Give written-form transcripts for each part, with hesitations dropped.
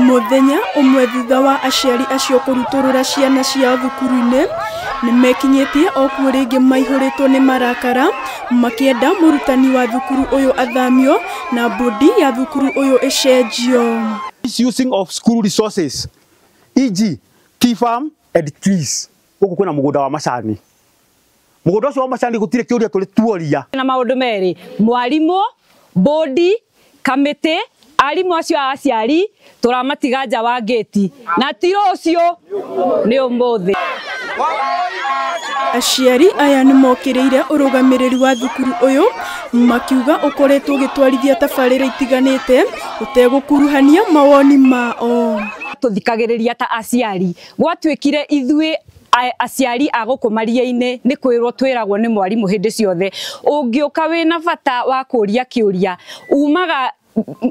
Muthenya umwe thutha wa aciari acio kuruturura ciana cia thukuru-ini nimekinyetie okuo ringi maihuritwo ni marakara makienda murutani wa thukuru uyu athamio na bodi ya thukuru uyu icenjio. Using of school resources, e.g. tea farm and trees. Guku kwina mugunda wa macani. Mugunda ucio wa macani gutire kiuria tuli tuoria. Na maundu meri, mwalimu, bodi, kamete, arimu acio aciari turamatiga nja wa gate na tiro ucio ni umuthi. Aciari aya ni mokireire urugamiriri wa thukuru uyu makiuga ukoretwo gitwarithia tabarira itiganite utegukuruhania mawoni mao. Tuthikagiriria ta aciari gwatwikire ithui aciari agukumaria-ini ni kwirwo twiragwo ni mwarimu hindi ciothe ungiuka wina bata wa kuria kiuria umaga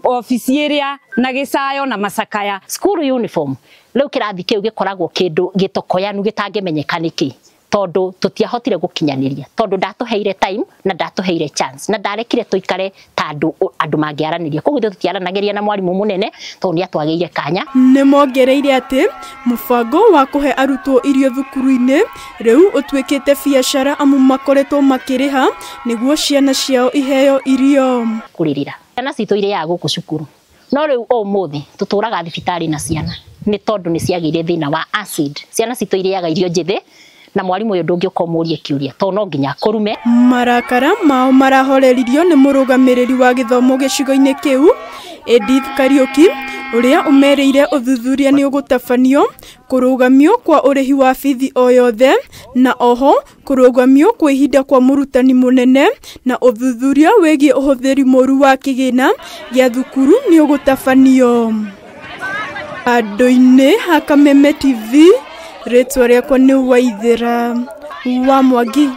ofisi iria na gicayo na macakaya. School uniform riu kirathi kiu gikoragwo kindu gitokoyanu gitangimenyeka niki tondu tutiahotire gukinyaniria tondu ndatuheire time na ndatuheire chance na ndarekire tuikare tandu andu mangiaraniria koguo tutiaranagiria na mwarimu munene tondu ni atwageire kanya. Ni mongereire ati mubango wa kuhe arutwo irio thukuru-ini riu utwikite biacara amu makoretwo makiriha niguo ciana ciao iheo irio. Kuririra ciana citu iria guku cukuru no riu umuthi tuturaga thibitari na ciana ni tondu ni ciagire thina wa acid. Ciana citu iriaga irio njithi na mwalimu uyu ndungiokomurie kiuria to no nginya kurume. Marakara mao marahoreririo ni murugamiriri wa githomo gicigo-ini kiu Edith Kariuki uria umereire uthuthuria ni ugutabanio kurugamio kwa urihi wa bithi o yothe na oho kurugamio kwa ihinda kwa murutani munene na uthuthuria wigie uhuthiri moru wa kigina gia thukuru ni ugutabanio. Andu-ini ha Kameme TV, ritwa riakwa ni Waithira wa Mwangi.